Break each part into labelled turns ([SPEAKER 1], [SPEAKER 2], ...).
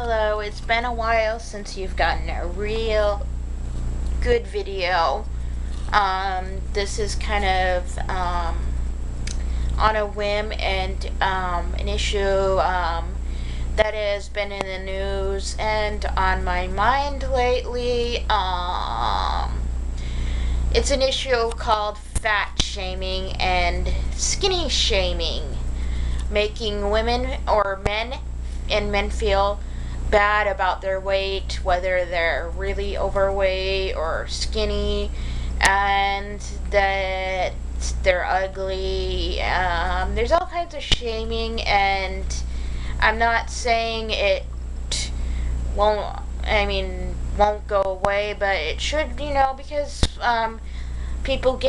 [SPEAKER 1] Hello, it's been a while since you've gotten a real good video. This is kind of on a whim and an issue that has been in the news and on my mind lately. It's an issue called fat shaming and skinny shaming, making women or men feel bad about their weight, whether they're really overweight or skinny, and that they're ugly. There's all kinds of shaming, and I'm not saying it won't. Won't go away, but it should, because people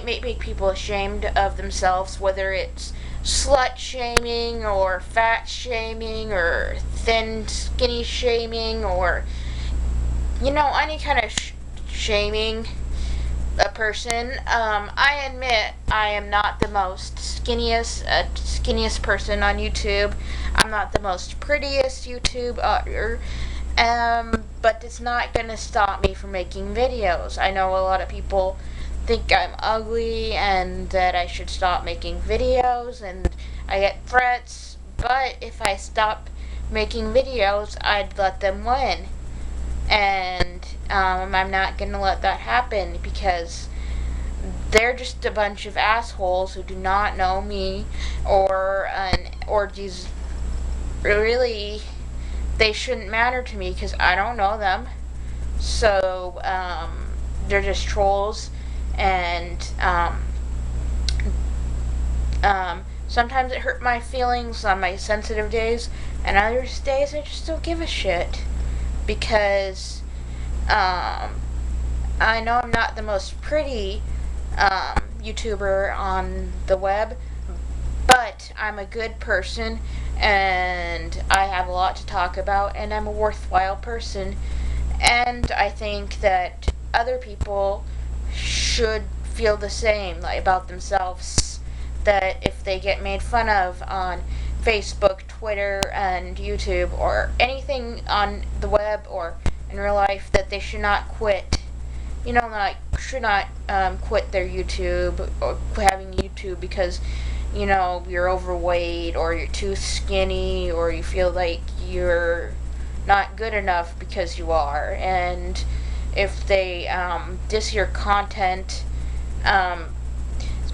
[SPEAKER 1] make people ashamed of themselves, whether it's slut shaming or fat shaming or thin skinny shaming or any kind of shaming a person. I admit I am not the most skinniest person on YouTube. I'm not the most prettiest YouTuber. But it's not gonna stop me from making videos. I know a lot of people think I'm ugly and that I should stop making videos, and I get threats, but if I stop making videos, I'd let them win. And I'm not gonna let that happen because they're just a bunch of assholes who do not know me, or these really, they shouldn't matter to me because I don't know them. So they're just trolls, and sometimes it hurt my feelings on my sensitive days, and other days I just don't give a shit because I know I'm not the most pretty YouTuber on the web, but I'm a good person and I have a lot to talk about, and I'm a worthwhile person, and I think that other people should feel the same about themselves, that if they get made fun of on Facebook, Twitter, and YouTube, or anything on the web or in real life, that they should not quit. Should not quit their YouTube or having YouTube because you're overweight or you're too skinny or you feel like you're not good enough because you are. And if they diss your content,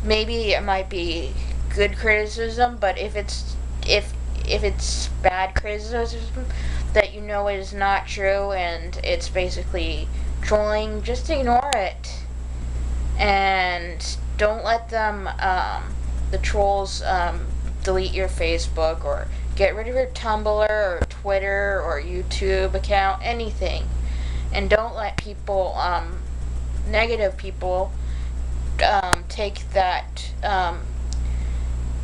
[SPEAKER 1] maybe it might be good criticism, but if it's bad criticism that is not true and it's basically trolling, just ignore it and don't let them the trolls delete your Facebook or get rid of your Tumblr or Twitter or YouTube account, anything. And don't let people, negative people, take that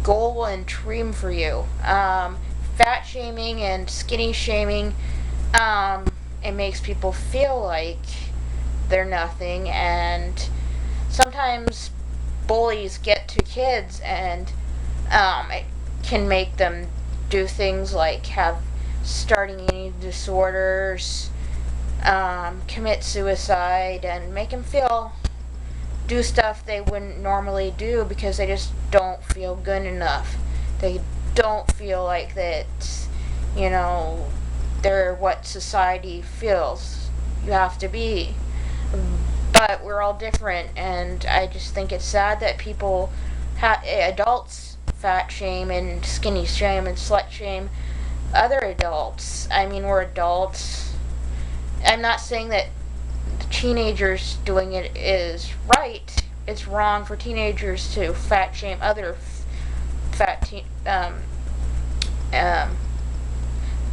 [SPEAKER 1] goal and dream for you. Fat shaming and skinny shaming, it makes people feel like they're nothing, and sometimes bullies get to kids, and it can make them do things like starting eating disorders, commit suicide, and make them do stuff they wouldn't normally do because they just don't feel good enough. They don't feel like that, they're what society feels you have to be. But we're all different, and I just think it's sad that people, adults, fat shame and skinny shame and slut shame other adults. We're adults. I'm not saying that the teenagers doing it is right. It's wrong for teenagers to fat shame other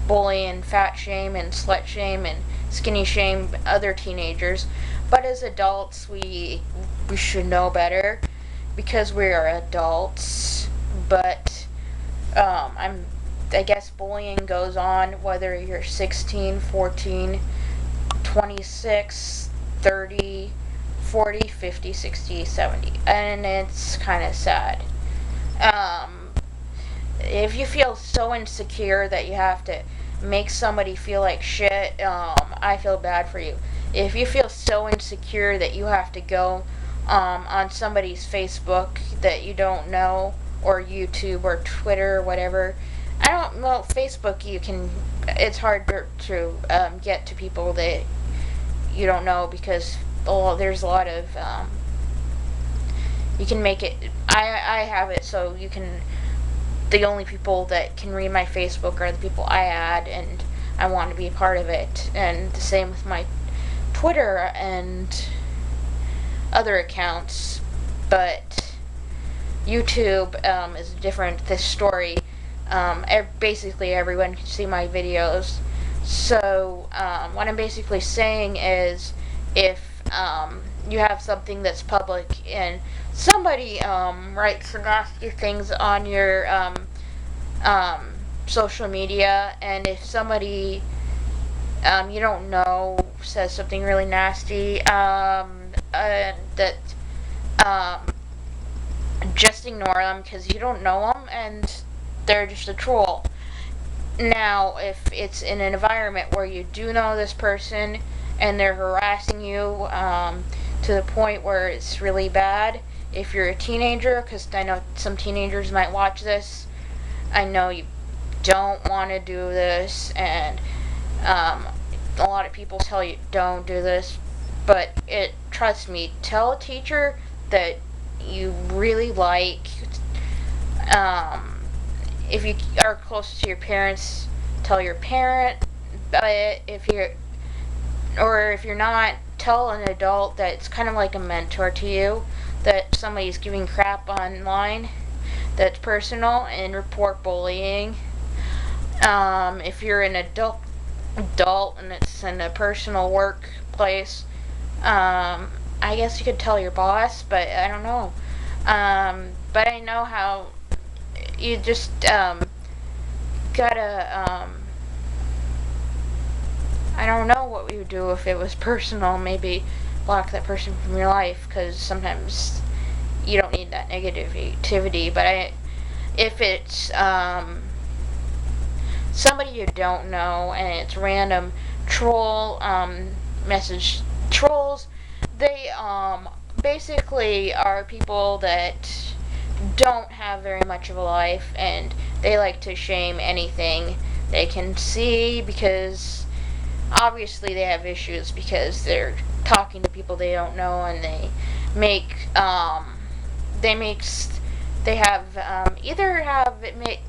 [SPEAKER 1] bully and fat shame and slut shame and skinny shame other teenagers. But as adults, we should know better because we are adults. But I guess bullying goes on whether you're 16, 14, 26, 30, 40, 50, 60, 70, and it's kind of sad. if you feel so insecure that you have to make somebody feel like shit, I feel bad for you. If you feel so insecure that you have to go on somebody's Facebook that you don't know, or YouTube or Twitter or whatever, I don't know. Facebook, you can. It's hard to get to people that you don't know because there's a lot of. You can make it. I have it so you can. The only people that can read my Facebook are the people I add, and I want to be a part of it. And the same with my Twitter and other accounts. But YouTube is different. This story, basically everyone can see my videos. So what I'm basically saying is, if you have something that's public and somebody writes nasty things on your social media, and if somebody you don't know says something really nasty, that just ignore them because you don't know them and they're just a troll. Now, if it's in an environment where you do know this person and they're harassing you to the point where it's really bad, if you're a teenager, because I know some teenagers might watch this, I know you don't want to do this, and a lot of people tell you don't do this, but trust me, tell a teacher that you really like. If you are close to your parents, tell your parent. But if you're not, tell an adult that's kind of like a mentor to you, that somebody's giving crap online that's personal, and report bullying. If you're an adult and it's in a personal workplace, I guess you could tell your boss, but I don't know. But I know how you just gotta. I don't know what we would do if it was personal. Maybe block that person from your life, because sometimes you don't need that negativity. But if it's somebody you don't know and it's random troll message trolls, they basically are people that don't have very much of a life, and they like to shame anything they can see, because obviously they have issues because they're talking to people they don't know, and they have either have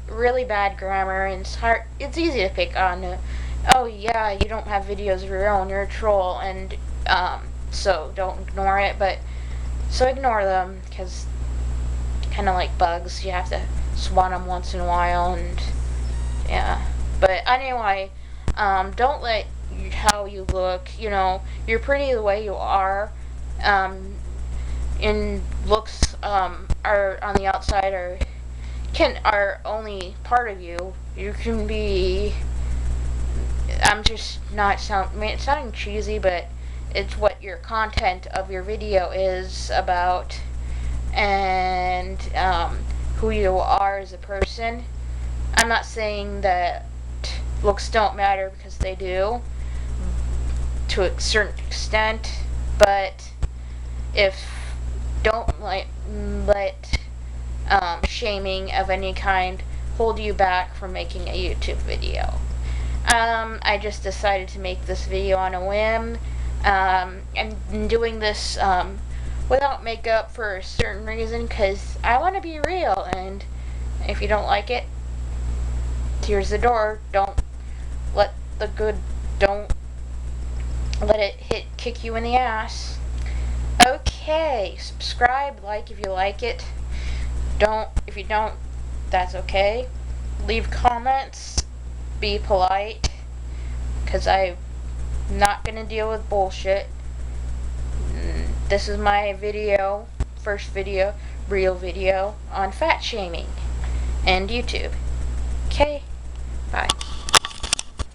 [SPEAKER 1] really bad grammar, and it's easy to pick on. Oh yeah, you don't have videos of your own, you're a troll, and so don't ignore it. But so ignore them, because kind of like bugs, you have to swat them once in a while, and yeah. But anyway, don't let how you look, you're pretty the way you are, and looks are on the outside are only part of you. You can be, I'm just not it's sounding cheesy, but it's what your content of your video is about, and who you are as a person. I'm not saying that looks don't matter, because they do to a certain extent, but don't let shaming of any kind hold you back from making a YouTube video. I just decided to make this video on a whim. I'm doing this without makeup for a certain reason, because I want to be real, and if you don't like it, here's the door. Don't let it kick you in the ass. Okay, subscribe, like if you like it. If you don't, that's okay. Leave comments, be polite, because I'm not gonna deal with bullshit. This is my first real video on fat shaming and YouTube. Okay, bye.